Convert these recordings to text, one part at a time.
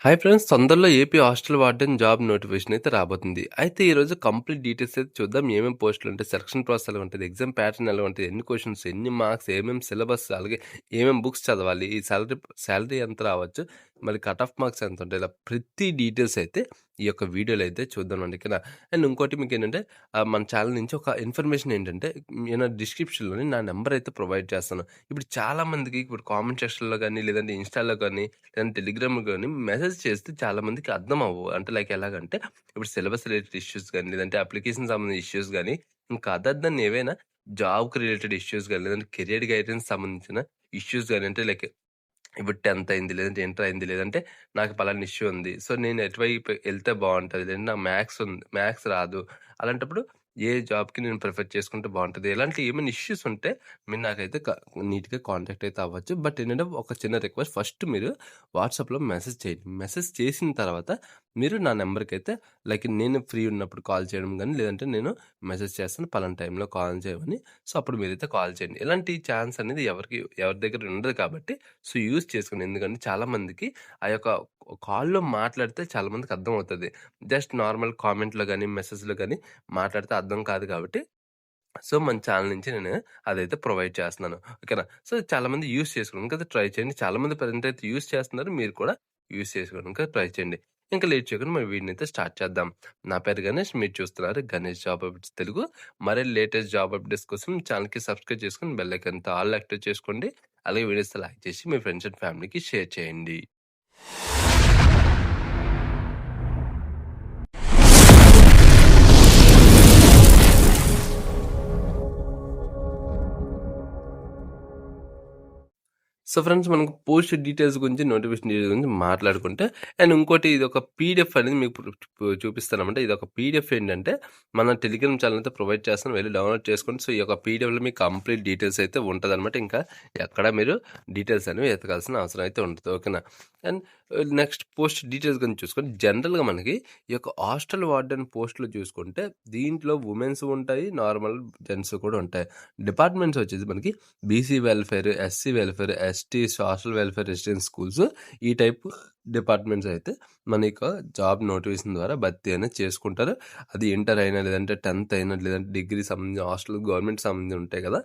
Hi friends! తొందరలో AP hostel warden job notification అయితే రాబోతుంది. అయితే ఈరోజు కంప్లీట్ డీటెయిల్స్ అయితే చూద్దాం. ఏమేం పోస్టులుంటాయి, సెలక్షన్ ప్రాసెస్ ఎలా ఉంటది, ఎగ్జామ్ ప్యాటర్న్ ఎలా ఉంటది, ఎన్ని క్వెషన్స్, ఎన్ని మార్క్స్, ఏమేం సిలబస్, అలాగే ఏమేం బుక్స్ చదవాలి, ఈ సాలరీ ఎంత రావచ్చు, మరి కట్ ఆఫ్ మార్క్స్ ఎంత ఉంటాయి, ఇలా ప్రతి డీటెయిల్స్ అయితే ఈ యొక్క వీడియోలో అయితే చూద్దామండి. ఓకేనా? అండ్ ఇంకోటి మీకేంటంటే మన ఛానల్ నుంచి ఒక ఇన్ఫర్మేషన్ ఏంటంటే నేను డిస్క్రిప్షన్‌లోని నా నంబర్ అయితే ప్రొవైడ్ చేస్తాను. ఇప్పుడు చాలా మందికి ఇప్పుడు కామెంట్ సెక్షన్‌లో గాని, లేదంటే ఇన్‌స్టాలో గాని, లేదంటే టెలిగ్రామ్‌లో గాని మెసేజ్ చేస్తే చాలా మందికి అర్థం అవ్వవు. అంటే లైక్ ఎలాగంటే ఇప్పుడు సిలబస్ రిలేటెడ్ ఇష్యూస్ గాని, లేదంటే అప్లికేషన్ సంబంధించిన ఇష్యూస్ గాని, ఇంకా అదర్ దెన్ ఏవైనా జాబ్‌కి రిలేటెడ్ ఇష్యూస్ గాని, లేదంటే కెరియర్ గైడెన్స్ సంబంధించిన ఇష్యూస్ గాని, అంటే లైక్ ఇప్పుడు 10థ్ అయింది, లేదంటే ఇంటర్ అయింది, లేదంటే నాకు పలానా ఇష్యూ ఉంది. సో, నేను ఎటువైపు ఎళ్తే బావుంటది, లేదంటే నాకు మ్యాథ్స్ రాదు. అలాంటప్పుడు ఏ జాబ్‌కి నేను ప్రిఫర్ చేసుకుంటే బావుంటది. ఇలాంటి ఏమైనా ఇష్యూస్ ఉంటే మీరు నాకైతే నీట్‌గా కాంటాక్ట్ అయితే అవ్వచ్చు. బట్ ఏంటంటే ఒక చిన్న రిక్వెస్ట్, ఫస్ట్ మీరు వాట్సాప్‌లో మెసేజ్ చేయండి. మెసేజ్ చేసిన తర్వాత మీరు నా నంబర్‌కైతే లైక్ నేను ఫ్రీ ఉన్నప్పుడు కాల్ చేయడం గాని, లేదంటే నేను మెసేజ్ చేస్తాను పలానా టైంలో కాల్ చేయమని. సో, అప్పుడు మీరైతే కాల్ చేయండి. ఇలాంటి ఛాన్స్ అనేది ఎవరి దగ్గర ఉండదు కాబట్టి సో, యూజ్ చేసుకోండి. ఎందుకంటే చాలా మందికి ఆ యొక్క కాల్‌లో మాట్లాడితే చాలా మందికి అర్థమవుతది. జస్ట్ నార్మల్ కామెంట్‌లో గాని, మెసేజ్‌లో గాని మాట్లాడితే అర్థం కాదు కాబట్టి, సో, మన ఛానల్ నుంచి నేను అదైతే ప్రొవైడ్ చేస్తున్నాను. ఓకేనా? సో, చాలా మంది యూజ్ చేసుకోవడానికి అయితే ట్రై చేయండి. చాలా మంది ప్రెజెంట్ అయితే యూజ్ చేస్తున్నారు. మీరు కూడా యూజ్ చేసుకోవడానికి ట్రై చేయండి. ఇంకా లేట్ చేయకుండా మన వీడియోనైతే స్టార్ట్ చేద్దాం. నా పేరు గణేష్. మీరు చూస్తున్నారు గణేష్ జాబ్ అప్డేట్స్ తెలుగు. మరిన్ని లేటెస్ట్ జాబ్ అప్డేట్స్ కోసం ఛానల్‌కి సబ్స్క్రైబ్ చేసుకొని బెల్ ఐకాన్‌తో ఆల్ యాక్టివేట్ చేసుకోండి. అలాగే వీడియోస్ లైక్ చేసి మీ ఫ్రెండ్స్ అండ్ ఫ్యామిలీకి షేర్ చేయండి. సో ఫ్రెండ్స్, మనకు పోస్ట్ డీటెయిల్స్ గురించి, నోటిఫికేషన్ డీటెయిల్స్ గురించి మాట్లాడుకుంటే, అండ్ ఇంకోటి ఇది ఒక పీడిఎఫ్ అనేది మీకు చూపిస్తానన్నమాట. ఇది ఒక పీడిఎఫ్ ఏంటంటే మన టెలిగ్రామ్ ఛానల్ అయితే ప్రొవైడ్ చేస్తాను. వెళ్ళి డౌన్లోడ్ చేసుకోండి. సో ఈ యొక్క పీడిఎఫ్లో మీకు కంప్లీట్ డీటెయిల్స్ అయితే ఉంటదన్నమాట. ఇంకా ఎక్కడ మీరు డీటెయిల్స్ అనేవి ఎతకాల్సిన అవసరం అయితే ఉండదు. ఓకేనా? అండ్ నెక్స్ట్ పోస్ట్ డీటెయిల్స్ గురించి చూసుకొని, జనరల్‌గా మనకి ఈ యొక్క హాస్టల్ వార్డెన్ పోస్టులు చూసుకుంటే దీంట్లో ఉమెన్స్ ఉంటాయి, నార్మల్ జెంట్స్ కూడా ఉంటాయి. డిపార్ట్మెంట్స్ వచ్చేసి మనకి BC welfare, SC welfare, ST social welfare residence schools, ఈ టైప్ డిపార్ట్మెంట్స్ అయితే మన యొక్క జాబ్ నోటిఫికేషన్ ద్వారా భర్తీ అనేది చేసుకుంటారు. అది ఇంటర్ అయినా, లేదంటే 10థ్ అయినా, లేదంటే డిగ్రీ సంబంధించిన హాస్టల్ గవర్నమెంట్ సంబంధించి ఉంటాయి కదా!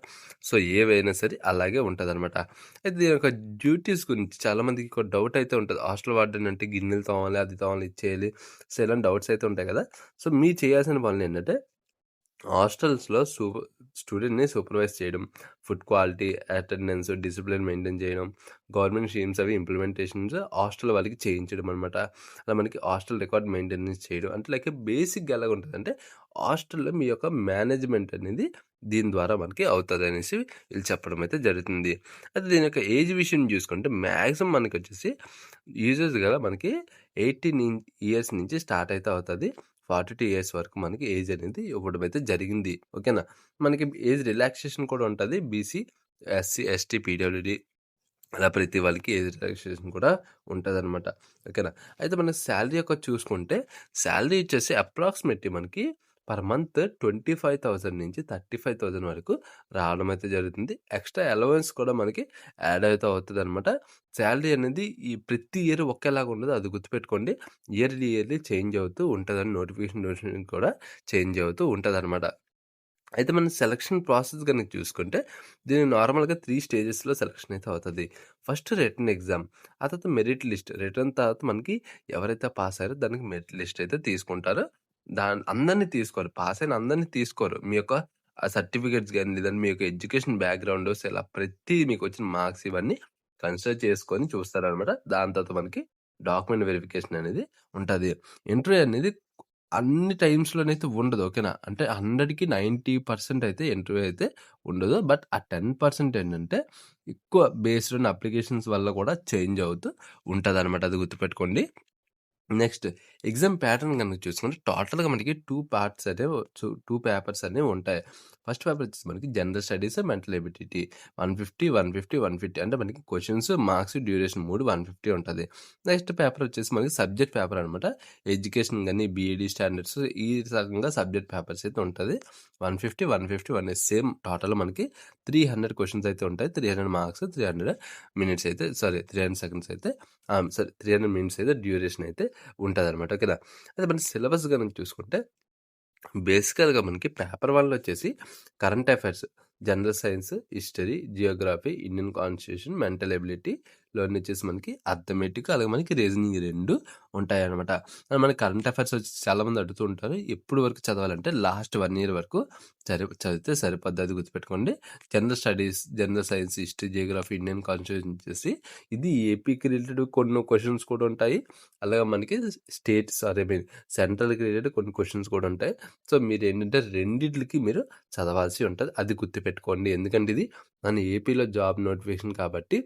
సో ఏవైనా సరే అలాగే ఉంటదనమాట. అయితే దీని యొక్క డ్యూటీస్ గురించి చాలా మందికి ఒక డౌట్ అయితే ఉంటది. హాస్టల్ వార్డెన్ అంటే గిన్నెలు తోమాలి, అది తోమాలి, ఇది చేయాలి. సో ఇలాంటి డౌట్స్ అయితే ఉంటాయి కదా! సో మీరు చేయాల్సిన పనులేంటంటే హాస్టల్స్‌లో స్టూడెంట్‌ని సూపర్వైజ్ చేయడం, food quality, attendance, discipline maintain చేయడం, గవర్నమెంట్ స్కీమ్స్ అవి ఇంప్లిమెంటేషన్స్ హాస్టల్ వాళ్ళకి చేయించడం అనమాట. అలా మనకి హాస్టల్ రికార్డ్ మెయింటెనెన్స్ చేయడం. అంటే లైక్ బేసిక్‌గా ఎలాగుంటదంటే హాస్టల్‌లో మీ యొక్క మేనేజ్మెంట్ అనేది దీని ద్వారా మనకి అవుతదనేసి వీళ్ళు చెప్పడం అయితే జరుగుతుంది. అయితే దీని యొక్క ఏజ్ విషయం చూసుకుంటే మాక్సిమం మనకొచ్చేసి యూజువల్‌గా మనకి 18 ఇయర్స్ నుంచి స్టార్ట్ అయితే అవుతది. 42 ఇయర్స్ వరకు మనకి ఏజ్ అనేది ఇవ్వడం అయితే జరిగింది. ఓకేనా? మనకి ఏజ్ రిలాక్సేషన్ కూడా ఉంటది. బీసీ, ఎస్సీ, ఎస్టీ, పీడబ్ల్యూడీ అలా ప్రతి వాళ్ళకి ఏజ్ రిలాక్సేషన్ కూడా ఉంటదనమాట. ఓకేనా? అయితే మన సాలరీ యొక్క చూసుకుంటే, సాలరీ వచ్చేసి అప్రాక్సిమేట్‌లీ మనకి పర్ మంత్ 25,000 నుంచి 35,000 వరకు రావడం అయితే జరుగుతుంది. ఎక్స్‌ట్రా అలవెన్స్ కూడా మనకి యాడ్ అయితే అవుతదనమాట. సాలరీ అనేది ఈ ప్రతి ఇయర్ ఒకేలాగా ఉండదు. అది గుర్తుపెట్టుకోండి. ఇయర్లీ చేంజ్ అవుతూ ఉంటదని, నోటిఫికేషన్ కూడా చేంజ్ అవుతూ ఉంటదనమాట. అయితే మన సెలక్షన్ ప్రాసెస్ గనుక చూసుకుంటే, దీన్ని నార్మల్‌గా 3 స్టేజెస్‌లో సెలక్షన్ అయితే అవుతది. ఫస్ట్ రిటన్ ఎగ్జామ్, ఆ తర్వాత మెరిట్ లిస్ట్. రిటన్ తర్వాత మనకి ఎవరైతే పాస్ అయ్యారో దానికి మెరిట్ లిస్ట్ అయితే తీసుకుంటారు. అందరిని తీసుకోరు. పాస్ అయిన అందరిని తీసుకోరు. మీ యొక్క సర్టిఫికేట్స్ గాని, లేదంటే మీ యొక్క ఎడ్యుకేషన్ బ్యాక్‌గ్రౌండ్, ఇలా ప్రతి మీకొచ్చిన మార్క్స్ ఇవన్నీ కన్సిడర్ చేసుకొని చూస్తారనమాట. దాని తర్వాత మనకి డాక్యుమెంట్ వెరిఫికేషన్ అనేది ఉంటది. ఇంటర్వ్యూ అనేది అన్ని టైమ్స్‌లోనైతే ఉండదు. ఓకేనా? అంటే 100కి 90% అయితే ఇంటర్వ్యూ అయితే ఉండదు. బట్ ఆ 10% ఏంటంటే ఎక్కువ బేస్డ్ ఆన్ అప్లికేషన్స్ వల్ల కూడా చేంజ్ అవుతూ ఉంటదనమాట. అది గుర్తుపెట్టుకోండి. నెక్స్ట్ ఎగ్జామ్ ప్యాటర్న్ గనుక చూసుకుంటే టోటల్‌గా మనకి 2 పార్ట్స్ అనేవి 2 పేపర్స్ అనేవి ఉంటాయి. ఫస్ట్ పేపర్ వచ్చేసి మనకి జనరల్ స్టడీస్, మెంటల్ ఎబిలిటీ 150, 150, 150 అంటే మనకి క్వెషన్స్, మార్క్స్, డ్యూరేషన్ 3 150 ఉంటది. నెక్స్ట్ పేపర్ వచ్చేసి మనకి సబ్జెక్ట్ పేపర్ అనమాట. ఎడ్యుకేషన్ గాని, బీఈడీ స్టాండర్డ్స్ ఈ రకంగా సబ్జెక్ట్ పేపర్స్ అయితే ఉంటది. 150, 150, 1 సేమ్ టోటల్ మనకి 300 క్వెషన్స్ అయితే ఉంటాయి. 300 మార్క్స్, 300 మినిట్స్ అయితే 300 సెకండ్స్ అయితే 300 మినిట్స్ అయితే డ్యూరేషన్ అయితే ఉంటదనమాట. ఓకేనా. అయితే మన సిలబస్ గనుక చూసుకుంటే బేసికల్‌గా మనకి పేపర్ 1లో వచ్చేసి current affairs, general science, history, geography, Indian constitution, mental ఎబిలిటీలోని వచ్చేసి మనకి అర్థమెటిక్ అలాగే మనకి రీజనింగ్ 2 ఉంటాయనమాట. మనకి కరెంట్ అఫైర్స్ వచ్చి చాలామంది అడుగుతూ ఉంటారు. ఎప్పుడు వరకు చదవాలంటే లాస్ట్ 1 ఇయర్ వరకు చదివితే సరిపోద్ది. అది గుర్తుపెట్టుకోండి. General studies, general science, history, geography, Indian constitution వచ్చేసి ఇది ఏపీకి రిలేటెడ్ కొన్ని క్వెషన్స్ కూడా ఉంటాయి. అలాగే మనకి సెంట్రల్‌కి రిలేటెడ్ కొన్ని క్వెషన్స్ కూడా ఉంటాయి. సో మీరేంటంటే రెండిట్లకి మీరు చదవాల్సి ఉంటది. అది గుర్తుపెట్టుకోండి. ఎందుకంటే ఇది మన ఏపీలో జాబ్ నోటిఫికేషన్ కాబట్టి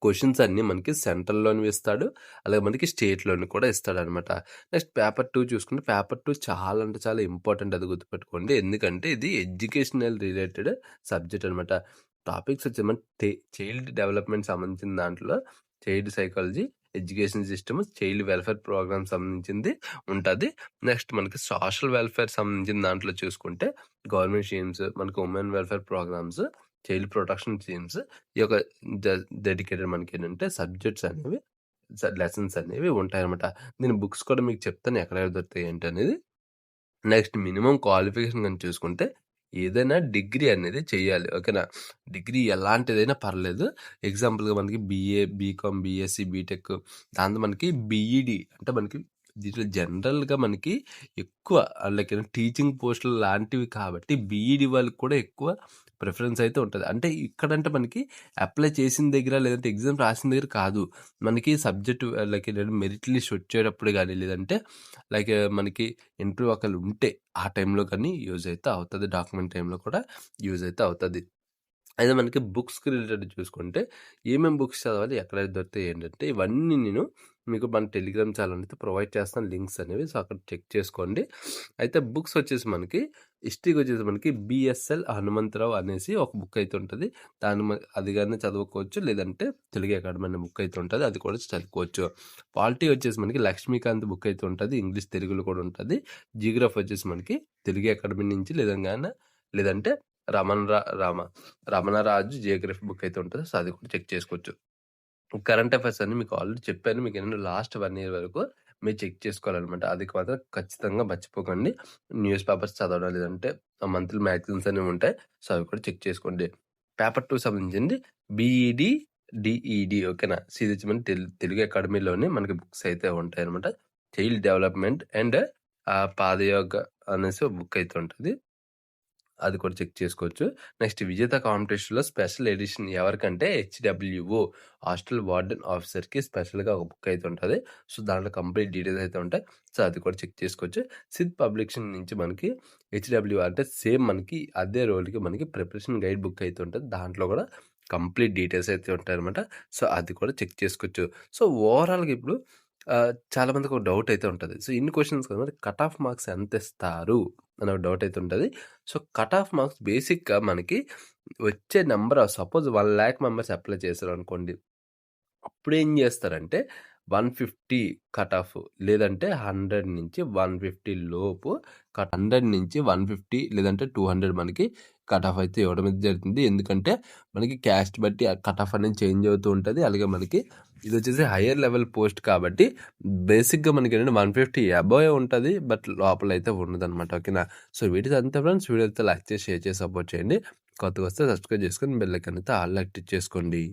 క్వెషన్స్ అన్నీ మనకి సెంట్రల్‌లోనివి ఇస్తాడు. అలాగే మనకి స్టేట్‌లోని కూడా ఇస్తాడనమాట. నెక్స్ట్ పేపర్ 2 చూసుకుంటే పేపర్ 2 చాలా అంటే చాలా ఇంపార్టెంట్. అది గుర్తుపెట్టుకోండి. ఎందుకంటే ఇది ఎడ్యుకేషనల్ రిలేటెడ్ సబ్జెక్ట్ అనమాట. టాపిక్స్ వచ్చి మన చైల్డ్ డెవలప్‌మెంట్ సంబంధించిన దాంట్లో child psychology, education system, child welfare programme సంబంధించింది ఉంటది. నెక్స్ట్ మనకి సోషల్ వెల్ఫేర్ సంబంధించిన దాంట్లో చూసుకుంటే గవర్నమెంట్ స్కీమ్స్, మనకి women welfare programmes, child protection schemes ఈ యొక్క డెడికేటెడ్ మనకేంటంటే సబ్జెక్ట్స్ అనేవి లెసన్స్ అనేవి ఉంటాయనమాట. నేను బుక్స్ కూడా మీకు చెప్తాను ఎక్కడెక్కడ దొరుకుతాయి ఏంటి అనేది. నెక్స్ట్ మినిమం క్వాలిఫికేషన్ గాని చూసుకుంటే ఏదైనా డిగ్రీ అనేది చేయాలి. ఓకేనా. డిగ్రీ ఎలాంటిదైనా పర్లేదు. ఎగ్జాంపుల్‌గా మనకి బీఏ, బీకామ్, బీఎస్సీ, బీటెక్ దాంతో మనకి బీఈడీ అంటే మనకి దీంట్లో జనరల్‌గా మనకి ఎక్కువ లైక్ టీచింగ్ పోస్టులు లాంటివి కాబట్టి బీఈడీ వాళ్ళకి కూడా ఎక్కువ ప్రిఫరెన్స్ అయితే ఉంటది. అంటే ఇక్కడంటే మనకి అప్లై చేసిన దగ్గర లేదంటే ఎగ్జామ్ రాసిన దగ్గర కాదు. మనకి సబ్జెక్ట్ లైక్ మెరిట్ లిస్ట్ వచ్చేటప్పుడు గాని లేదంటే లైక్ మనకి ఇంటర్వ్యూ ఒకవేళ ఉంటే ఆ టైంలో కానీ యూజ్ అయితే అవుతది. డాక్యుమెంట్ టైంలో కూడా యూజ్ అయితే అవుతది. అయితే మనకి బుక్స్‌కి రిలేటెడ్ చూసుకుంటే ఏమేం బుక్స్ చదవాలి, ఎక్కడ దొరుకుతాయి ఏంటంటే ఇవన్నీ నేను మీకు మన టెలిగ్రామ్ ఛానల్ అయితే ప్రొవైడ్ చేస్తాను లింక్స్ అనేవి. సో అక్కడ చెక్ చేసుకోండి. అయితే బుక్స్ వచ్చేసి మనకి హిస్టరీకి వచ్చేసి మనకి బిఎస్ఎల్ హనుమంతరావు అనేసి ఒక బుక్ అయితే ఉంటది. అది గాని చదువుకోవచ్చు. లేదంటే తెలుగు అకాడమీ అనే బుక్ అయితే ఉంటది. అది కూడా చదువుకోవచ్చు. పాలిటీ వచ్చేసి మనకి లక్ష్మీకాంత్ బుక్ అయితే ఉంటది. ఇంగ్లీష్, తెలుగులో కూడా ఉంటది. జియోగ్రఫీ వచ్చేసి మనకి తెలుగు అకాడమీ నుంచి లేదంటే రమణరాజు జియోగ్రఫీ బుక్ అయితే ఉంటది. సో అది కూడా చెక్ చేసుకోవచ్చు. కరెంట్ అఫైర్స్ అన్ని మీకు ఆల్రెడీ చెప్పాను. మీకేంటంటే లాస్ట్ 1 ఇయర్ వరకు మీరు చెక్ చేసుకోవాలనమాట. అది మాత్రం ఖచ్చితంగా మర్చిపోకండి. న్యూస్ పేపర్స్ చదవడం లేదంటే మంత్లీ మ్యాగజైన్స్ అనేవి ఉంటాయి. సో అవి కూడా చెక్ చేసుకోండి. పేపర్ 2 సంబంధించింది బీఈడీ, డీఈడీ ఓకేనా. సో ఇది వచ్చి మన తెలుగు అకాడమీలోనే మనకి బుక్స్ అయితే ఉంటాయనమాట. చైల్డ్ డెవలప్‌మెంట్ అండ్ పాదయోగ అనేసి ఒక బుక్ అయితే ఉంటది. అది కూడా చెక్ చేసుకోవచ్చు. నెక్స్ట్ విజేత కాంపిటీషన్‌లో స్పెషల్ ఎడిషన్ ఎవరికంటే హెచ్‌డబ్ల్యూఓ హాస్టల్ వార్డెన్ ఆఫీసర్‌కి స్పెషల్‌గా ఒక బుక్ అయితే ఉంటది. సో దాంట్లో కంప్లీట్ డీటెయిల్స్ అయితే ఉంటాయి. సో అది కూడా చెక్ చేసుకోవచ్చు. సిద్ పబ్లికేషన్ నుంచి మనకి హెచ్‌డబ్ల్యూ అంటే సేమ్ మనకి అదే రోల్‌కి మనకి ప్రిపరేషన్ గైడ్ బుక్ అయితే ఉంటది. దాంట్లో కూడా కంప్లీట్ డీటెయిల్స్ అయితే ఉంటాయన్నమాట. సో అది కూడా చెక్ చేసుకోవచ్చు. సో ఓవరాల్‌గా ఇప్పుడు చాలా మందికి ఒక డౌట్ అయితే ఉంటది. సో ఇన్ని క్వెషన్స్ కదా! మరి కట్ ఆఫ్ మార్క్స్ ఎంత ఇస్తారు అనే ఒక డౌట్ అయితే ఉంటది. సో కట్ ఆఫ్ మార్క్స్ బేసిక్‌గా మనకి వచ్చే నంబర్ సపోజ్ 1,00,000 మెంబర్స్ అప్లై చేశారనుకోండి. అప్పుడేం జేస్తారంటే 150 కట్ ఆఫ్ లేదంటే 100 నుంచి 150 లోపు 100 నుంచి 150 లేదంటే 200 మనకి కట్ ఆఫ్ అయితే ఇవ్వడం అయితే జరుగుతుంది. ఎందుకంటే మనకి క్యాస్ట్ బట్టి కట్ ఆఫ్ అనేది చేంజ్ అవుతూ ఉంటది. అలాగే మనకి ఇదొచ్చేసి హైయర్ లెవెల్ పోస్ట్ కాబట్టి బేసిక్‌గా మనకేంటంటే 150 అబోవే ఉంటది. బట్ లోపలైతే ఉండదనమాట. ఓకేనా. సో వీటితో అంతే ఫ్రెండ్స్. వీడియో అయితే లైక్ చేసి, షేర్ చేసి సపోర్ట్ చేయండి. కొత్తగా వస్తే సబ్స్క్రైబ్ చేసుకొని బెల్ ఐకాన్ అయితే ఆల్ యాక్టివేట్ చేసుకోండి.